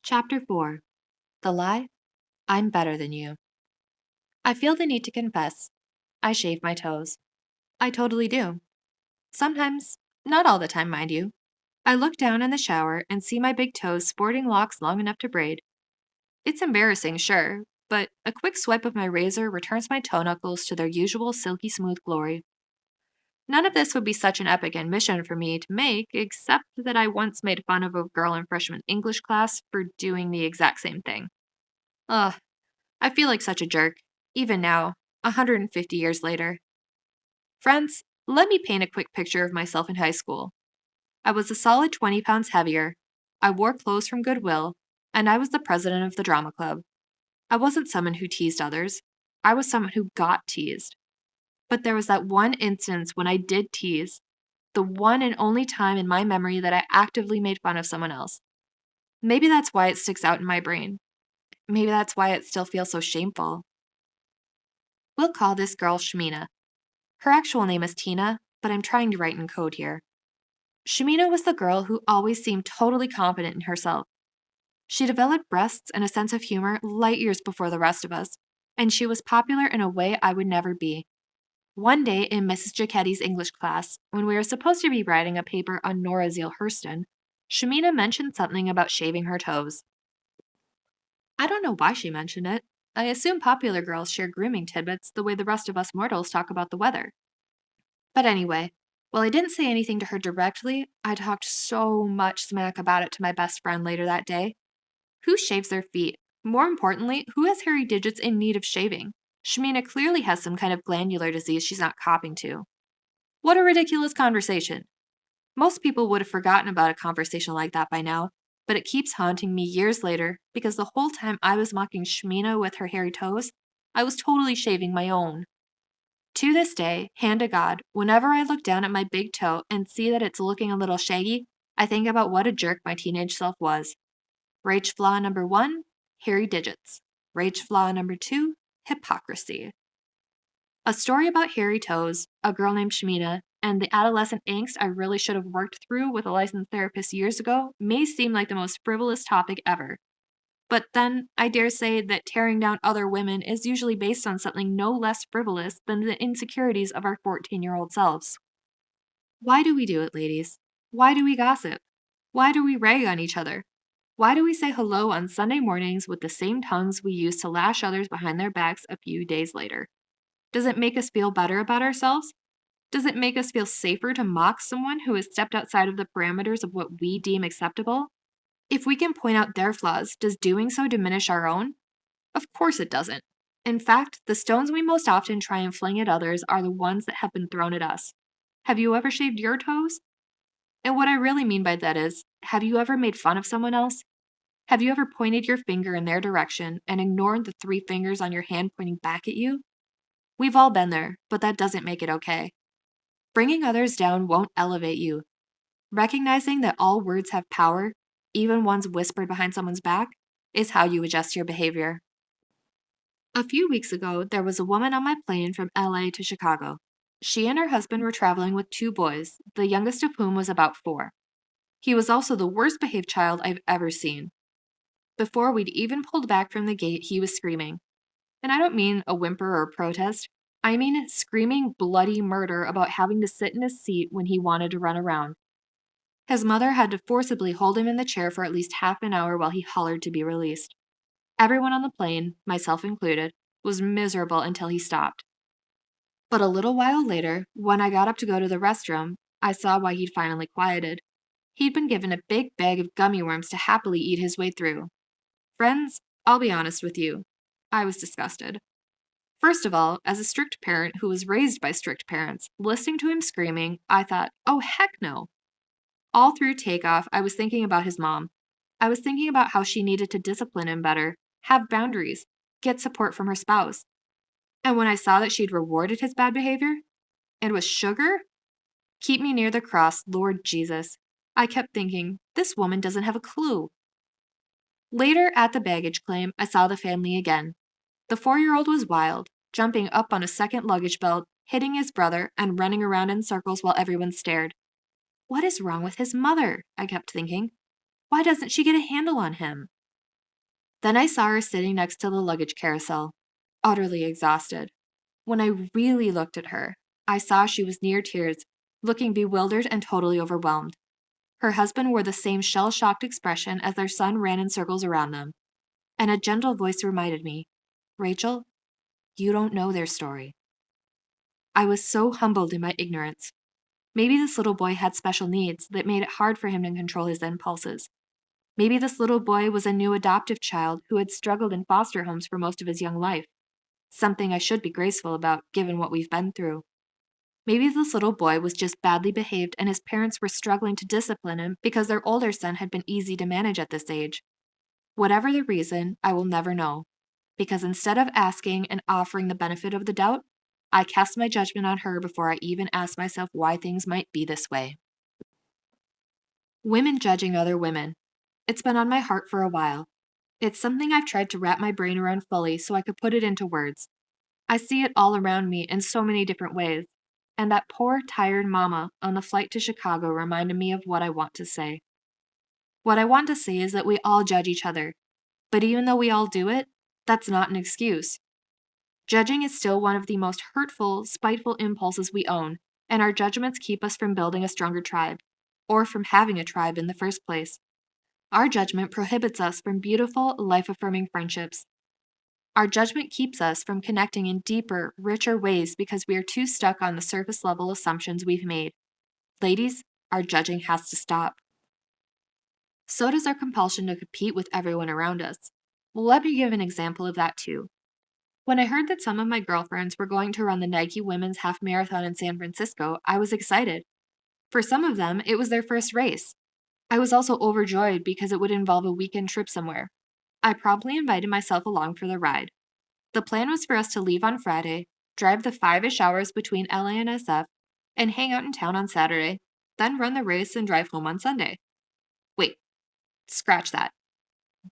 Chapter 4. The Lie? I'm Better Than You. I feel the need to confess. I shave my toes. I totally do. Sometimes, not all the time, mind you. I look down in the shower and see my big toes sporting locks long enough to braid. It's embarrassing, sure, but a quick swipe of my razor returns my toe knuckles to their usual silky smooth glory. None of this would be such an epic admission for me to make, except that I once made fun of a girl in freshman English class for doing the exact same thing. Ugh, I feel like such a jerk, even now, 150 years later. Friends, let me paint a quick picture of myself in high school. I was a solid 20 pounds heavier, I wore clothes from Goodwill, and I was the president of the drama club. I wasn't someone who teased others, I was someone who got teased. But there was that one instance when I did tease, the one and only time in my memory that I actively made fun of someone else. Maybe that's why it sticks out in my brain. Maybe that's why it still feels so shameful. We'll call this girl Shmina. Her actual name is Tina, but I'm trying to write in code here. Shmina was the girl who always seemed totally confident in herself. She developed breasts and a sense of humor light years before the rest of us, and she was popular in a way I would never be. One day in Mrs. Giacchetti's English class, when we were supposed to be writing a paper on Nora Zeal Hurston, Shmina mentioned something about shaving her toes. I don't know why she mentioned it. I assume popular girls share grooming tidbits the way the rest of us mortals talk about the weather. But anyway, while I didn't say anything to her directly, I talked so much smack about it to my best friend later that day. Who shaves their feet? More importantly, who has hairy digits in need of shaving? Shmina clearly has some kind of glandular disease she's not copping to. What a ridiculous conversation. Most people would have forgotten about a conversation like that by now, but it keeps haunting me years later because the whole time I was mocking Shmina with her hairy toes, I was totally shaving my own. To this day, hand to God, whenever I look down at my big toe and see that it's looking a little shaggy, I think about what a jerk my teenage self was. Rage flaw number 1, hairy digits. Rage flaw number 2, hypocrisy. A story about hairy toes, a girl named Shmina, and the adolescent angst I really should have worked through with a licensed therapist years ago may seem like the most frivolous topic ever. But then, I dare say that tearing down other women is usually based on something no less frivolous than the insecurities of our 14-year-old selves. Why do we do it, ladies? Why do we gossip? Why do we rag on each other? Why do we say hello on Sunday mornings with the same tongues we use to lash others behind their backs a few days later? Does it make us feel better about ourselves? Does it make us feel safer to mock someone who has stepped outside of the parameters of what we deem acceptable? If we can point out their flaws, does doing so diminish our own? Of course it doesn't. In fact, the stones we most often try and fling at others are the ones that have been thrown at us. Have you ever shaved your toes? And what I really mean by that is, have you ever made fun of someone else? Have you ever pointed your finger in their direction and ignored the 3 fingers on your hand pointing back at you? We've all been there, but that doesn't make it okay. Bringing others down won't elevate you. Recognizing that all words have power, even ones whispered behind someone's back, is how you adjust your behavior. A few weeks ago, there was a woman on my plane from LA to Chicago. She and her husband were traveling with 2 boys, the youngest of whom was about 4. He was also the worst behaved child I've ever seen. Before we'd even pulled back from the gate, he was screaming. And I don't mean a whimper or a protest. I mean screaming bloody murder about having to sit in his seat when he wanted to run around. His mother had to forcibly hold him in the chair for at least half an hour while he hollered to be released. Everyone on the plane, myself included, was miserable until he stopped. But a little while later, when I got up to go to the restroom, I saw why he'd finally quieted. He'd been given a big bag of gummy worms to happily eat his way through. Friends, I'll be honest with you. I was disgusted. First of all, as a strict parent who was raised by strict parents, listening to him screaming, I thought, oh heck no. All through takeoff, I was thinking about his mom. I was thinking about how she needed to discipline him better, have boundaries, get support from her spouse. And when I saw that she'd rewarded his bad behavior, and with sugar? Keep me near the cross, Lord Jesus. I kept thinking, this woman doesn't have a clue. Later, at the baggage claim, I saw the family again. The 4-year-old was wild, jumping up on a second luggage belt, hitting his brother, and running around in circles while everyone stared. What is wrong with his mother? I kept thinking. Why doesn't she get a handle on him? Then I saw her sitting next to the luggage carousel, utterly exhausted. When I really looked at her, I saw she was near tears, looking bewildered and totally overwhelmed. Her husband wore the same shell-shocked expression as their son ran in circles around them, and a gentle voice reminded me, Rachel, you don't know their story. I was so humbled in my ignorance. Maybe this little boy had special needs that made it hard for him to control his impulses. Maybe this little boy was a new adoptive child who had struggled in foster homes for most of his young life, something I should be graceful about given what we've been through. Maybe this little boy was just badly behaved and his parents were struggling to discipline him because their older son had been easy to manage at this age. Whatever the reason, I will never know, because instead of asking and offering the benefit of the doubt, I cast my judgment on her before I even asked myself why things might be this way. Women judging other women. It's been on my heart for a while. It's something I've tried to wrap my brain around fully so I could put it into words. I see it all around me in so many different ways, and that poor, tired mama on the flight to Chicago reminded me of what I want to say. What I want to say is that we all judge each other, but even though we all do it, that's not an excuse. Judging is still one of the most hurtful, spiteful impulses we own, and our judgments keep us from building a stronger tribe, or from having a tribe in the first place. Our judgment prohibits us from beautiful, life-affirming friendships. Our judgment keeps us from connecting in deeper, richer ways because we are too stuck on the surface level assumptions we've made. Ladies, our judging has to stop. So does our compulsion to compete with everyone around us. Well, let me give an example of that too. When I heard that some of my girlfriends were going to run the Nike Women's Half Marathon in San Francisco, I was excited. For some of them, it was their first race. I was also overjoyed because it would involve a weekend trip somewhere. I promptly invited myself along for the ride. The plan was for us to leave on Friday, drive the 5-ish hours between LA and SF, and hang out in town on Saturday, then run the race and drive home on Sunday. Wait, scratch that.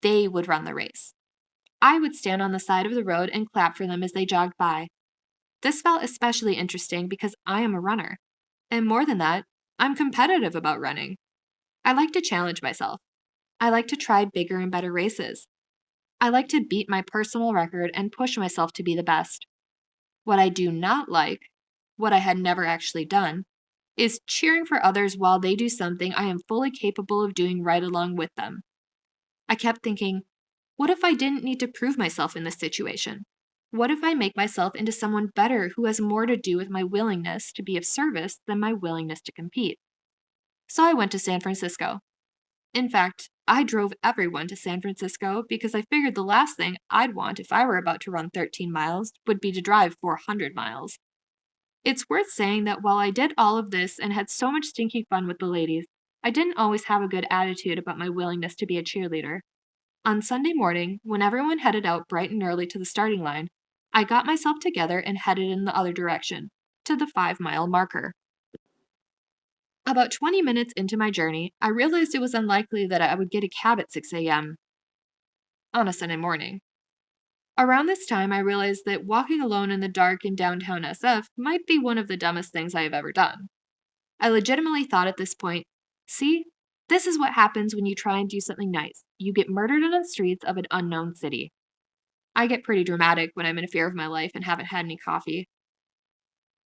They would run the race. I would stand on the side of the road and clap for them as they jogged by. This felt especially interesting because I am a runner. And more than that, I'm competitive about running. I like to challenge myself. I like to try bigger and better races. I like to beat my personal record and push myself to be the best. What I do not like, what I had never actually done, is cheering for others while they do something I am fully capable of doing right along with them. I kept thinking, what if I didn't need to prove myself in this situation? What if I make myself into someone better who has more to do with my willingness to be of service than my willingness to compete? So I went to San Francisco. In fact, I drove everyone to San Francisco because I figured the last thing I'd want if I were about to run 13 miles would be to drive 400 miles. It's worth saying that while I did all of this and had so much stinking fun with the ladies, I didn't always have a good attitude about my willingness to be a cheerleader. On Sunday morning, when everyone headed out bright and early to the starting line, I got myself together and headed in the other direction, to the 5-mile marker. About 20 minutes into my journey, I realized it was unlikely that I would get a cab at 6 a.m. on a Sunday morning. Around this time, I realized that walking alone in the dark in downtown SF might be one of the dumbest things I have ever done. I legitimately thought at this point, see, this is what happens when you try and do something nice. You get murdered in the streets of an unknown city. I get pretty dramatic when I'm in fear of my life and haven't had any coffee.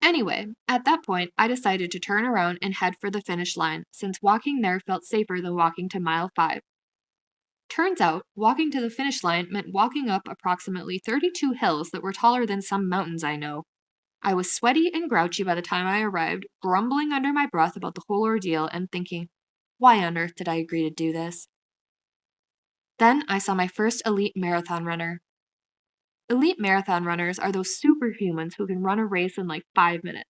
Anyway, at that point, I decided to turn around and head for the finish line, since walking there felt safer than walking to mile 5. Turns out, walking to the finish line meant walking up approximately 32 hills that were taller than some mountains I know. I was sweaty and grouchy by the time I arrived, grumbling under my breath about the whole ordeal and thinking, why on earth did I agree to do this? Then I saw my first elite marathon runner. Elite marathon runners are those superhumans who can run a race in like 5 minutes.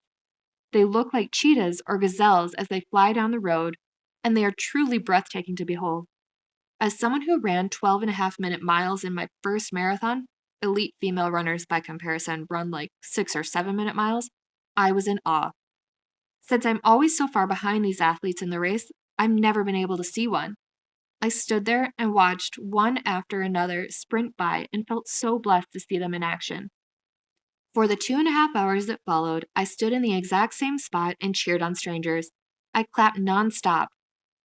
They look like cheetahs or gazelles as they fly down the road, and they are truly breathtaking to behold. As someone who ran 12.5-minute miles in my first marathon, elite female runners by comparison run like 6 or 7-minute miles, I was in awe. Since I'm always so far behind these athletes in the race, I've never been able to see one. I stood there and watched one after another sprint by and felt so blessed to see them in action. For the 2.5 hours that followed, I stood in the exact same spot and cheered on strangers. I clapped nonstop,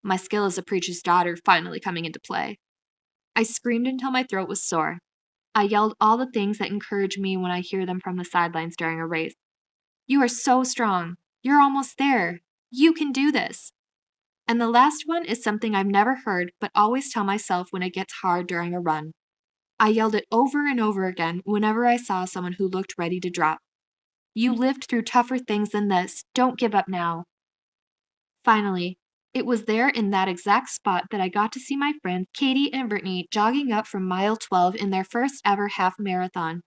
my skill as a preacher's daughter finally coming into play. I screamed until my throat was sore. I yelled all the things that encourage me when I hear them from the sidelines during a race. You are so strong. You're almost there. You can do this. And the last one is something I've never heard but always tell myself when it gets hard during a run. I yelled it over and over again whenever I saw someone who looked ready to drop. You lived through tougher things than this. Don't give up now. Finally, it was there in that exact spot that I got to see my friends Katie and Brittany jogging up from mile 12 in their first ever half marathon.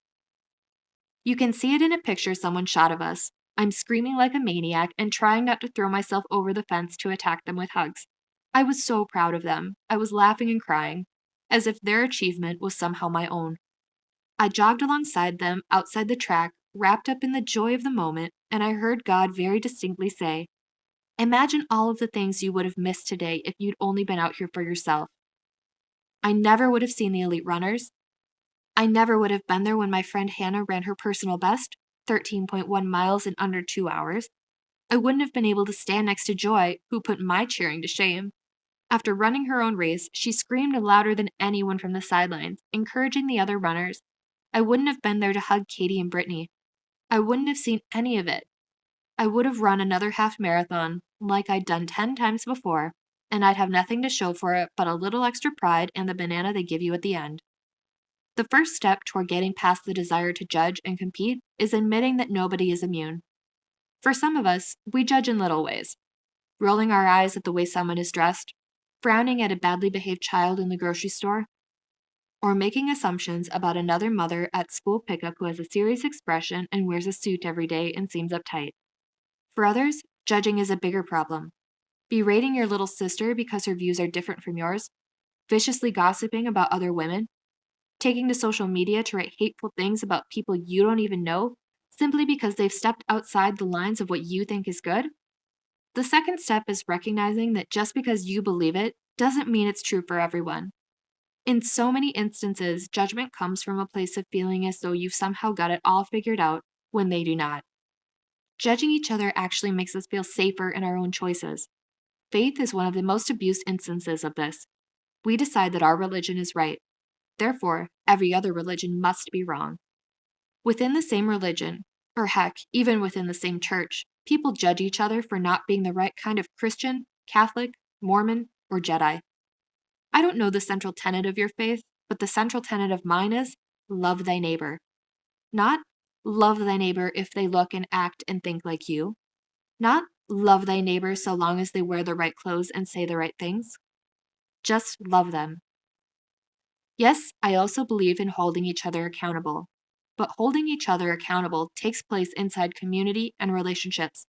You can see it in a picture someone shot of us. I'm screaming like a maniac and trying not to throw myself over the fence to attack them with hugs. I was so proud of them. I was laughing and crying, as if their achievement was somehow my own. I jogged alongside them outside the track, wrapped up in the joy of the moment, and I heard God very distinctly say, "Imagine all of the things you would have missed today if you'd only been out here for yourself." I never would have seen the elite runners. I never would have been there when my friend Hannah ran her personal best, 13.1 miles in under 2 hours. I wouldn't have been able to stand next to Joy, who put my cheering to shame. After running her own race, she screamed louder than anyone from the sidelines, encouraging the other runners. I wouldn't have been there to hug Katie and Brittany. I wouldn't have seen any of it. I would have run another half marathon, like I'd done 10 times before, and I'd have nothing to show for it but a little extra pride and the banana they give you at the end. The first step toward getting past the desire to judge and compete is admitting that nobody is immune. For some of us, we judge in little ways, rolling our eyes at the way someone is dressed, frowning at a badly behaved child in the grocery store, or making assumptions about another mother at school pickup who has a serious expression and wears a suit every day and seems uptight. For others, judging is a bigger problem. Berating your little sister because her views are different from yours, viciously gossiping about other women, taking to social media to write hateful things about people you don't even know simply because they've stepped outside the lines of what you think is good. The second step is recognizing that just because you believe it doesn't mean it's true for everyone. In so many instances, judgment comes from a place of feeling as though you've somehow got it all figured out when they do not. Judging each other actually makes us feel safer in our own choices. Faith is one of the most abused instances of this. We decide that our religion is right. Therefore, every other religion must be wrong. Within the same religion, or heck, even within the same church, people judge each other for not being the right kind of Christian, Catholic, Mormon, or Jedi. I don't know the central tenet of your faith, but the central tenet of mine is love thy neighbor. Not love thy neighbor if they look and act and think like you. Not love thy neighbor so long as they wear the right clothes and say the right things. Just love them. Yes, I also believe in holding each other accountable. But holding each other accountable takes place inside community and relationships.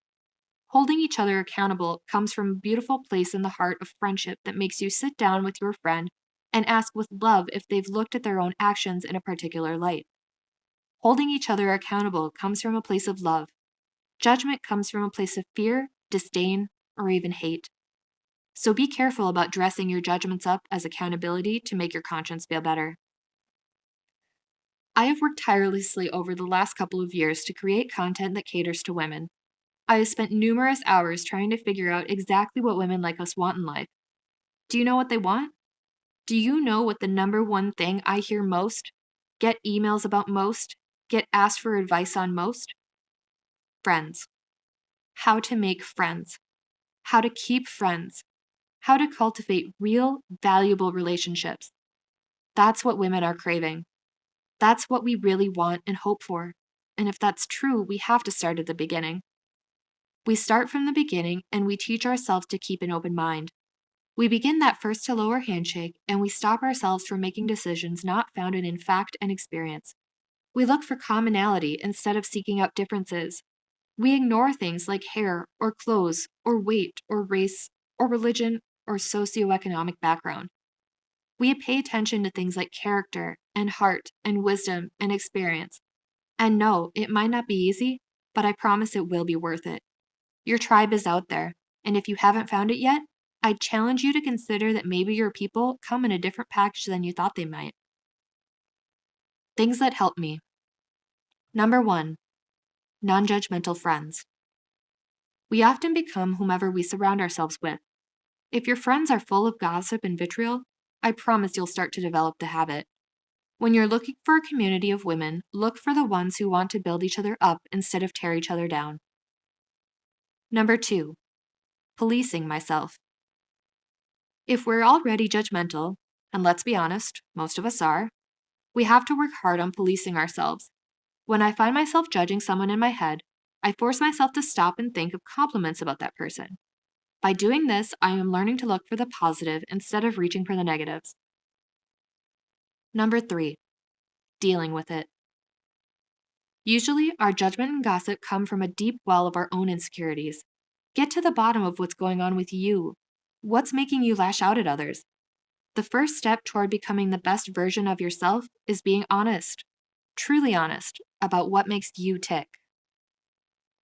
Holding each other accountable comes from a beautiful place in the heart of friendship that makes you sit down with your friend and ask with love if they've looked at their own actions in a particular light. Holding each other accountable comes from a place of love. Judgment comes from a place of fear, disdain, or even hate. So be careful about dressing your judgments up as accountability to make your conscience feel better. I have worked tirelessly over the last couple of years to create content that caters to women. I have spent numerous hours trying to figure out exactly what women like us want in life. Do you know what they want? Do you know what the number one thing I hear most, get emails about most, get asked for advice on most? Friends. How to make friends. How to keep friends. How to cultivate real, valuable relationships. That's what women are craving. That's what we really want and hope for. And if that's true, we have to start at the beginning. We start from the beginning and we teach ourselves to keep an open mind. We begin that first hello or handshake and we stop ourselves from making decisions not founded in fact and experience. We look for commonality instead of seeking out differences. We ignore things like hair or clothes or weight or race or religion or socioeconomic background. We pay attention to things like character and heart and wisdom and experience. And no, it might not be easy, but I promise it will be worth it. Your tribe is out there, and if you haven't found it yet, I challenge you to consider that maybe your people come in a different package than you thought they might. Things that help me. Number 1, non-judgmental friends. We often become whomever we surround ourselves with. If your friends are full of gossip and vitriol, I promise you'll start to develop the habit. When you're looking for a community of women, look for the ones who want to build each other up instead of tear each other down. Number 2, policing myself. If we're already judgmental, and let's be honest, most of us are, we have to work hard on policing ourselves. When I find myself judging someone in my head, I force myself to stop and think of compliments about that person. By doing this, I am learning to look for the positive instead of reaching for the negatives. Number 3, dealing with it. Usually, our judgment and gossip come from a deep well of our own insecurities. Get to the bottom of what's going on with you. What's making you lash out at others? The first step toward becoming the best version of yourself is being honest, truly honest, about what makes you tick.